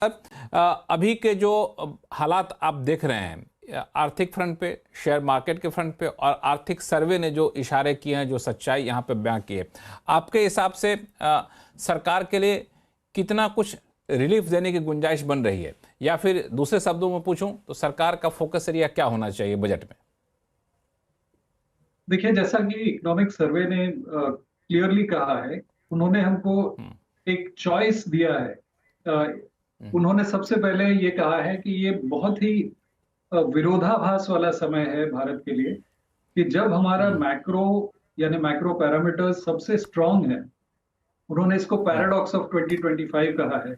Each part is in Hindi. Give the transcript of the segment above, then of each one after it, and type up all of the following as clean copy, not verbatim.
अभी के जो हालात आप देख रहे हैं आर्थिक फ्रंट पे, शेयर मार्केट के फ्रंट पे, और आर्थिक सर्वे ने जो इशारे किए हैं, जो सच्चाई यहाँ पे बयां की है, आपके हिसाब से सरकार के लिए कितना कुछ रिलीफ देने की गुंजाइश बन रही है? या फिर दूसरे शब्दों में पूछूं तो सरकार का फोकस एरिया क्या होना चाहिए बजट में? देखिए, जैसा कि इकोनॉमिक सर्वे ने क्लियरली कहा है, उन्होंने हमको हम्म, एक चॉइस दिया है। उन्होंने सबसे पहले ये कहा है कि ये बहुत ही विरोधाभास वाला समय है भारत के लिए, कि जब हमारा हम्म, मैक्रो यानी मैक्रो पैरामीटर्स सबसे स्ट्रांग है। उन्होंने इसको हम्म, पैराडॉक्स ऑफ 2025 कहा है,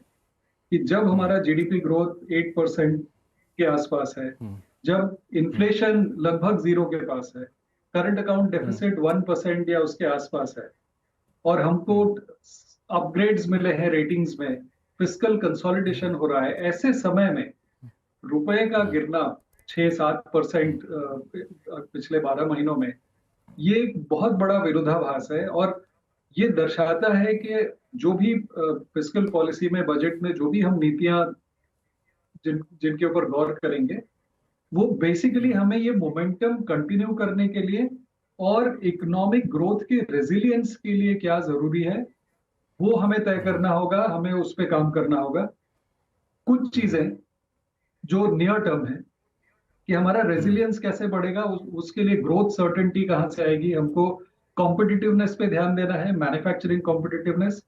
कि जब हम्म, हमारा जीडीपी ग्रोथ 8% के आसपास है, हम्म, जब हम्म, इन्फ्लेशन लगभग जीरो के पास है, करंट अकाउंट हम्म, डेफिसिट 1% या उसके आसपास है, और हमको हम्म, अपग्रेड्स मिले हैं रेटिंग्स में, फिस्कल हम्म, कंसोलिडेशन हो रहा है, ऐसे समय में रुपए का हम्म, गिरना 6-7% पिछले 12 महीनों में, ये एक बहुत बड़ा विरोधाभास है। और ये दर्शाता है कि जो भी फिस्कल पॉलिसी में, बजट में जो भी हम नीतियां जिनके ऊपर गौर करेंगे, वो बेसिकली हम्म, हमें ये मोमेंटम कंटिन्यू करने के लिए और इकोनॉमिक ग्रोथ के रेजिलियंस के लिए क्या जरूरी है, वो हमें तय हम्म, करना होगा, हमें उस पर काम करना होगा। कुछ हम्म, चीजें जो नियर टर्म है, कि हमारा हम्म, रेजिलियंस कैसे बढ़ेगा, उसके लिए ग्रोथ सर्टेनिटी कहाँ से आएगी, हमको कॉम्पिटिटिवनेस पे ध्यान देना है, manufacturing competitiveness,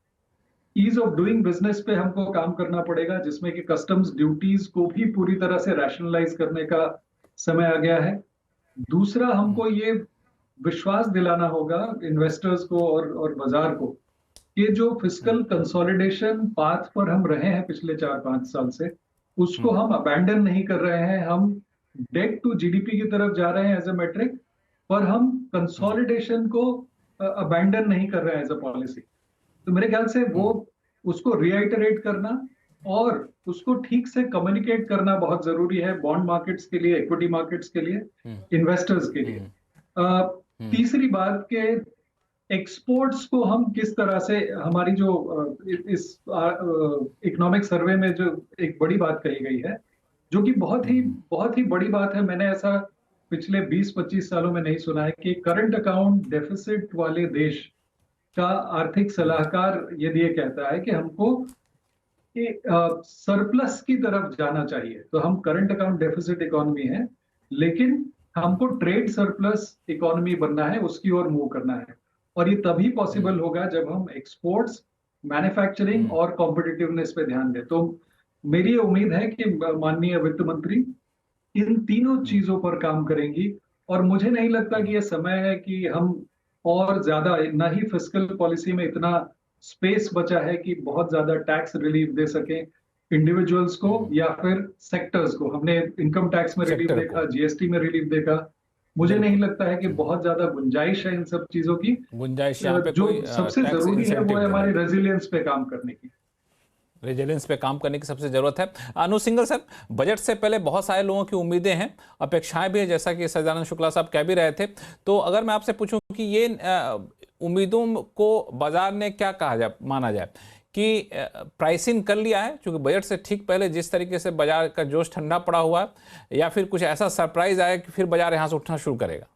ease of doing business पे हमको काम करना पड़ेगा, जिसमें कि कस्टम्स ड्यूटीज को भी पूरी तरह से रैशनलाइज करने का समय आ गया है। दूसरा, हमको ये विश्वास दिलाना होगा इन्वेस्टर्स को और बाजार को, कि जो हम्म, फिस्कल कंसोलिडेशन पाथ पर हम रहे हैं पिछले 4-5 साल से, उसको हम्म, हम अबैंडन नहीं कर रहे हैं। हम डेट टू जीडीपी की तरफ जा रहे हैं एज अ मेट्रिक, पर हम हम्म, कंसोलिडेशन को अबैंडन नहीं कर रहे हैं एज अ पॉलिसी। तो मेरे ख्याल से वो, हम्म, उसको रिआइटरेट करना और उसको ठीक से कम्युनिकेट करना बहुत जरूरी है, बॉन्ड मार्केट्स के लिए, इक्विटी मार्केट्स के लिए, हम्म, इन्वेस्टर्स के लिए। हम्म, अ, हम्म, तीसरी बात के, एक्सपोर्ट्स को हम किस तरह से, हमारी जो इस इकोनॉमिक सर्वे में जो एक बड़ी बात कही गई है, जो कि हम्म, बहुत ही बड़ी बात है, मैंने ऐसा पिछले 20-25 सालों में नहीं सुना है, कि करंट अकाउंट डेफिसिट वाले देश का आर्थिक हम्म, सलाहकार यदि ये कहता है कि हमको सरप्लस की तरफ जाना चाहिए, तो हम करंट अकाउंट डेफिसिट इकोनॉमी है, लेकिन हमको ट्रेड सरप्लस इकोनॉमी बनना है, उसकी ओर मूव करना है। और ये तभी हम्म, पॉसिबल होगा जब हम एक्सपोर्ट्स, मैन्युफैक्चरिंग हम्म, और कॉम्पिटिटिवनेस पे ध्यान दें। तो मेरी ये उम्मीद है कि माननीय वित्त मंत्री इन तीनों हम्म, चीजों पर काम करेंगी। और मुझे नहीं लगता कि हम्म, ये समय है कि हम और ज्यादा, ना ही फिस्कल पॉलिसी में इतना स्पेस बचा है कि बहुत ज्यादा टैक्स रिलीफ दे सकें इंडिविजुअल्स को हम्म, या फिर सेक्टर्स को। हमने इनकम टैक्स में रिलीफ सेक्टर को। देखा, जीएसटी में रिलीफ देखा। मुझे नहीं बिल्कुल। लगता है कि हम्म, बहुत ज्यादा गुंजाइश है इन सब चीजों की। गुंजाइश यहाँ पे कोई जो सबसे टैक्स जरूरी है वो इंसेंटिव है देने हमारे की, रेजिलियंस पे काम करने की। रेजिलेंस पे काम करने की सबसे ज़रूरत है। अनु सिंघल सर, बजट से पहले बहुत सारे लोगों की उम्मीदें हैं, अपेक्षाएं भी हैं, जैसा कि सच्चिदानंद शुक्ला साहब कह भी रहे थे। तो अगर मैं आपसे पूछूं कि ये उम्मीदों को बाजार ने क्या कहा जाए, माना जाए कि प्राइसिंग कर लिया है, क्योंकि बजट से ठीक पहले जिस तरीके से बाजार का जोश ठंडा पड़ा हुआ है, या फिर कुछ ऐसा सरप्राइज आया कि फिर बाजार यहां से उठना शुरू करेगा?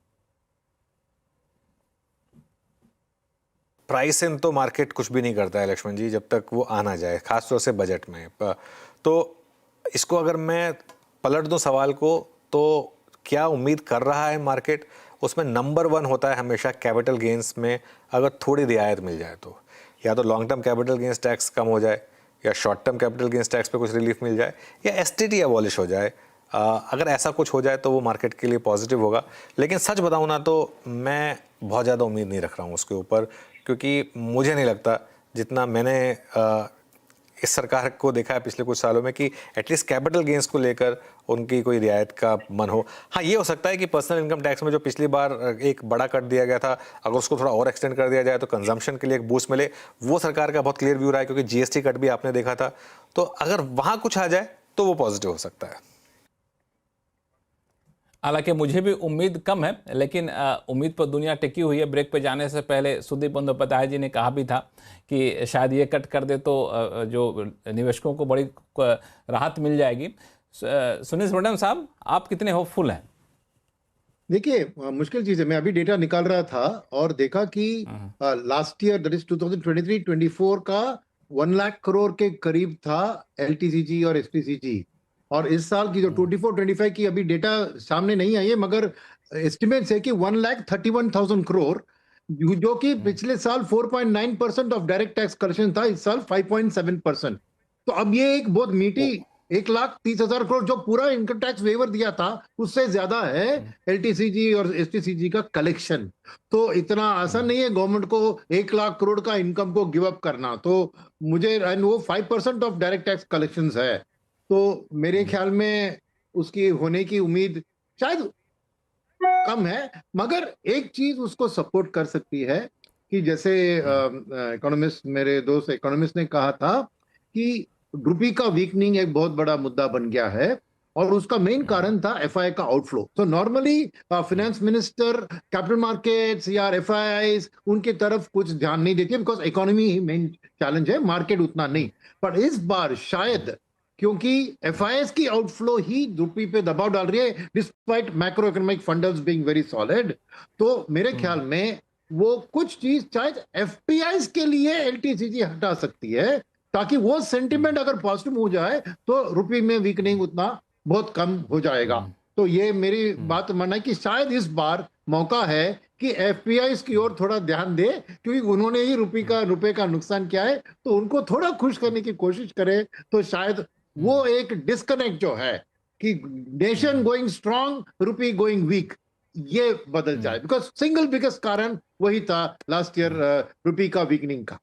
प्राइस इन तो मार्केट कुछ भी नहीं करता है लक्ष्मण जी, जब तक वो आ ना जाए, खासतौर से बजट में। तो इसको अगर मैं पलट दूं सवाल को, तो क्या उम्मीद कर रहा है मार्केट, उसमें नंबर वन होता है हमेशा कैपिटल गेंस में। अगर थोड़ी रियायत मिल जाए तो, या तो long term capital gains tax कम हो जाए, या short term capital gains tax पे कुछ रिलीफ मिल जाए, या एसटीटी अबॉलिश हो जाए। अगर ऐसा कुछ हो जाए तो वो मार्केट के लिए पॉजिटिव होगा। लेकिन सच बताऊं ना, तो मैं बहुत ज़्यादा उम्मीद नहीं रख रहा हूँ उसके ऊपर, क्योंकि मुझे नहीं लगता, जितना मैंने इस सरकार को देखा है पिछले कुछ सालों में, कि एटलीस्ट कैपिटल गेंस को लेकर उनकी कोई रियायत का मन हो। हाँ, ये हो सकता है कि पर्सनल इनकम टैक्स में जो पिछली बार एक बड़ा कट दिया गया था, अगर उसको थोड़ा और एक्सटेंड कर दिया जाए तो कंजम्पशन के लिए एक बूस्ट मिले। वो सरकार का बहुत क्लियर व्यू रहा है, क्योंकि जीएसटी कट भी आपने देखा था। तो अगर वहाँ कुछ आ जाए तो वो पॉजिटिव हो सकता है। हालांकि मुझे भी उम्मीद कम है, लेकिन उम्मीद पर दुनिया टिकी हुई है। ब्रेक पे जाने से पहले सुदीप बंदोपाध्याय जी ने कहा भी था कि शायद ये कट कर दे तो जो निवेशकों को बड़ी राहत मिल जाएगी। सुनील सुब्रमण्यम साहब, आप कितने होपफुल हैं? देखिए, मुश्किल चीज है। मैं अभी डेटा निकाल रहा था और देखा कि लास्ट ईयर, दैट इज 2023-24 का 1 लाख करोड़ के करीब था एलटीसीजी और एसटीसीजी। और इस साल की जो 24-25 की अभी डेटा सामने नहीं आई है, मगर एस्टिमेट्स है कि 1,31,000 करोड़, जो कि पिछले साल 4.9% ऑफ डायरेक्ट टैक्स कलेक्शन था, इस साल 5.7%। तो अब ये एक बहुत मीठी 1,30,000 करोड़ जो पूरा इनकम टैक्स वेवर दिया था, उससे ज्यादा है एलटीसीजी और एसटीसीजी का कलेक्शन। तो इतना आसान नहीं है गवर्नमेंट को 1 लाख करोड़ का इनकम को गिव अप करना। तो मुझे, एंड वो 5% ऑफ डायरेक्ट टैक्स कलेक्शंस है, तो मेरे ख्याल में उसकी होने की उम्मीद शायद कम है। मगर एक चीज उसको सपोर्ट कर सकती है कि जैसे इकोनॉमिस्ट, मेरे दोस्त इकोनॉमिस्ट ने कहा था कि रुपी का वीकनिंग एक बहुत बड़ा मुद्दा बन गया है, और उसका मेन कारण था एफआई का आउटफ्लो। तो normally finance minister capital markets या एफआई उनके तरफ कुछ ध्यान नहीं देती, because economy he main challenge है, मार्केट उतना नहीं। पर इस बार शायद क्योंकि एफआईएस की आउटफ्लो ही रुपी पे दबाव डाल रही है, despite macro economic fundamentals being very solid. तो मेरे ख्याल में वो कुछ चीज शायद एफपीआई के लिए एलटीसीजी हटा सकती है, ताकि वो सेंटिमेंट अगर पॉजिटिव हो जाए तो रुपये में वीकनिंग उतना बहुत कम हो जाएगा। तो ये मेरी बात मानना है कि शायद इस बार मौका है कि एफपीआई की ओर थोड़ा ध्यान दे, क्योंकि उन्होंने ही रुपए का नुकसान किया है, तो उनको थोड़ा खुश करने की कोशिश करे, तो शायद वो एक डिस्कनेक्ट जो है कि नेशन गोइंग स्ट्रांग, रुपी गोइंग वीक, ये बदल जाए। बिकॉज सिंगल बिगेस्ट कारण वही था लास्ट ईयर रुपी का वीकनिंग का।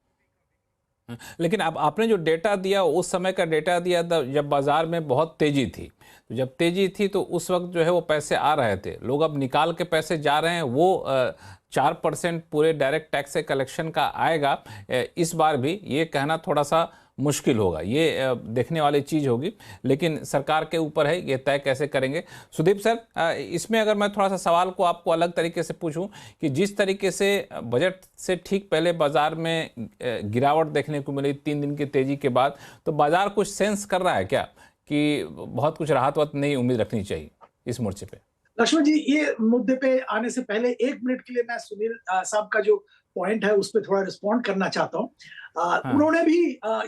लेकिन अब आपने जो डेटा दिया, उस समय का डेटा दिया था जब बाजार में बहुत तेजी थी। तो जब तेजी थी तो उस वक्त जो है वो पैसे आ रहे थे, लोग अब निकाल के पैसे जा रहे हैं। वो 4% पूरे डायरेक्ट टैक्स से कलेक्शन का आएगा इस बार भी, ये कहना थोड़ा सा मुश्किल होगा। ये देखने वाली चीज़ होगी, लेकिन सरकार के ऊपर है ये तय कैसे करेंगे। सुदीप सर, इसमें अगर मैं थोड़ा सा सवाल को आपको अलग तरीके से पूछूं कि जिस तरीके से बजट से ठीक पहले बाजार में गिरावट देखने को मिली 3 दिन की तेज़ी के बाद, तो बाजार कुछ सेंस कर रहा है क्या कि बहुत कुछ राहत वात नहीं उम्मीद रखनी चाहिए इस मोर्चे पे? लक्ष्मण जी, ये मुद्दे पे आने से पहले 1 मिनट के लिए मैं सुनील साहब का जो पॉइंट है उस पर थोड़ा रिस्पॉन्ड करना चाहता हूँ। उन्होंने भी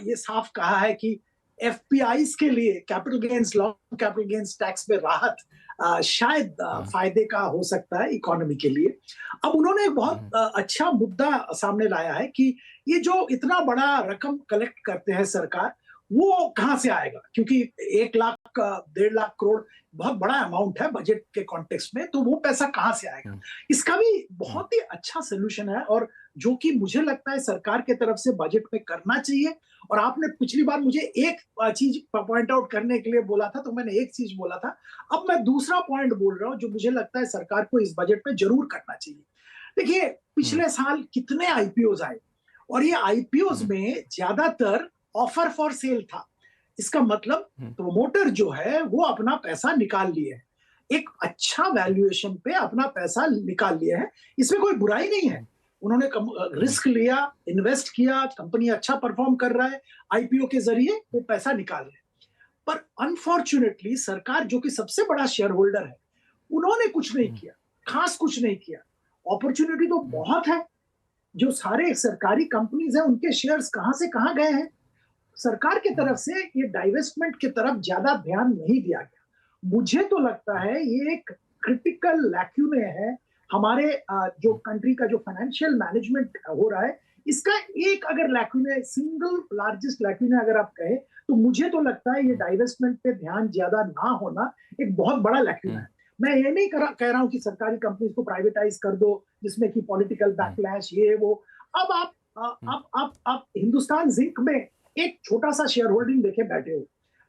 ये साफ कहा है कि एफपीआई के लिए capital gains, long capital gains tax में राहत शायद फायदे का हो सकता है इकोनॉमी के लिए। अब उन्होंने एक बहुत अच्छा मुद्दा सामने लाया है कि ये जो इतना बड़ा रकम कलेक्ट करते हैं सरकार, वो कहां से आएगा, क्योंकि 1 लाख 1.5 लाख करोड़ बहुत बड़ा अमाउंट है बजट के कॉन्टेक्स्ट में, तो वो पैसा कहां से आएगा। इसका भी बहुत ही अच्छा सोल्यूशन है, और जो कि मुझे लगता है सरकार के तरफ से बजट में करना चाहिए। और आपने पिछली बार मुझे एक चीज पॉइंट आउट करने के लिए बोला था, तो मैंने एक चीज बोला था, अब मैं दूसरा पॉइंट बोल रहा हूं जो मुझे लगता है सरकार को इस बजट में जरूर करना चाहिए। देखिए, पिछले साल कितने आईपीओज आए, और ये आईपीओज में ज्यादातर ऑफर फॉर सेल था। इसका मतलब प्रोमोटर जो है वो अपना पैसा निकाल लिए है, एक अच्छा वैल्यूएशन पे अपना पैसा निकाल लिए है। इसमें कोई बुराई नहीं है, उन्होंने रिस्क लिया, इन्वेस्ट किया, कंपनी अच्छा परफॉर्म कर रहा है, आईपीओ के जरिए वो पैसा निकाल रहे। पर अनफॉर्चुनेटली सरकार, जो कि सबसे बड़ा शेयर होल्डर है, उन्होंने कुछ नहीं किया, खास कुछ नहीं किया। अपॉर्चुनिटी तो बहुत है, जो सारे सरकारी कंपनीज हैं उनके शेयर्स कहां से कहां गए हैं। सरकार की तरफ से ये डाइवेस्टमेंट की तरफ ज्यादा ध्यान नहीं दिया गया। मुझे तो लगता है ये एक क्रिटिकल लैक्यूने है हमारे जो कंट्री का जो फाइनेंशियल मैनेजमेंट हो रहा है, इसका एक अगर लैक्यूने, सिंगल लार्जेस्ट लैक्यूने अगर आप कहें, तो मुझे तो लगता है ये डाइवेस्टमेंट पे ध्यान ज्यादा ना होना एक बहुत बड़ा लैक्यूना है। मैं ये नहीं कह रहा हूं कि सरकारी कंपनीज को प्राइवेटाइज कर दो, जिसमें कि पॉलिटिकल बैकलैश ये वो। अब आप हिंदुस्तान जिंक में एक छोटा सा शेयर होल्डिंग देखे बैठे हो,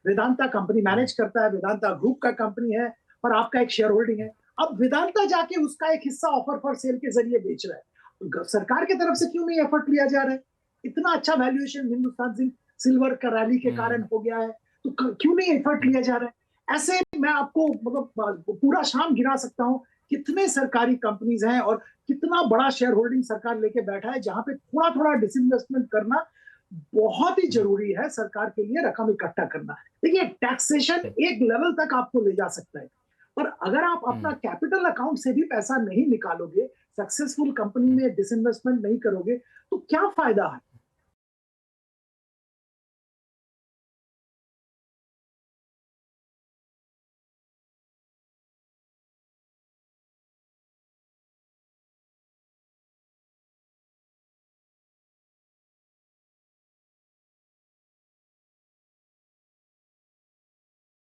वेदांता कंपनी मैनेज करता है, वेदांता ग्रुप का कंपनी है, और आपका एक शेयर होल्डिंग है। अब वेदांता जाके उसका एक हिस्सा ऑफर फॉर सेल के जरिए बेच रहा है, सरकार की तरफ से क्यों नहीं एफर्ट लिया जा रहा है? इतना अच्छा वैल्यूएशन हिंदुस्तान जिंक सिल्वर का रैली के कारण हो गया है, तो क्यों नहीं एफर्ट लिया जा रहा है? ऐसे मैं आपको मतलब पूरा शाम गिना सकता हूं कितने सरकारी कंपनीज हैं और कितना बड़ा शेयर होल्डिंग सरकार लेके बैठा है, जहां पे थोड़ा थोड़ा डिसइन्वेस्टमेंट करना बहुत ही जरूरी है सरकार के लिए, रकम इकट्ठा करना। देखिए, टैक्सेशन एक लेवल तक आपको ले जा सकता है, पर अगर आप अपना कैपिटल अकाउंट से भी पैसा नहीं निकालोगे, सक्सेसफुल कंपनी में डिसइन्वेस्टमेंट नहीं करोगे, तो क्या फायदा है?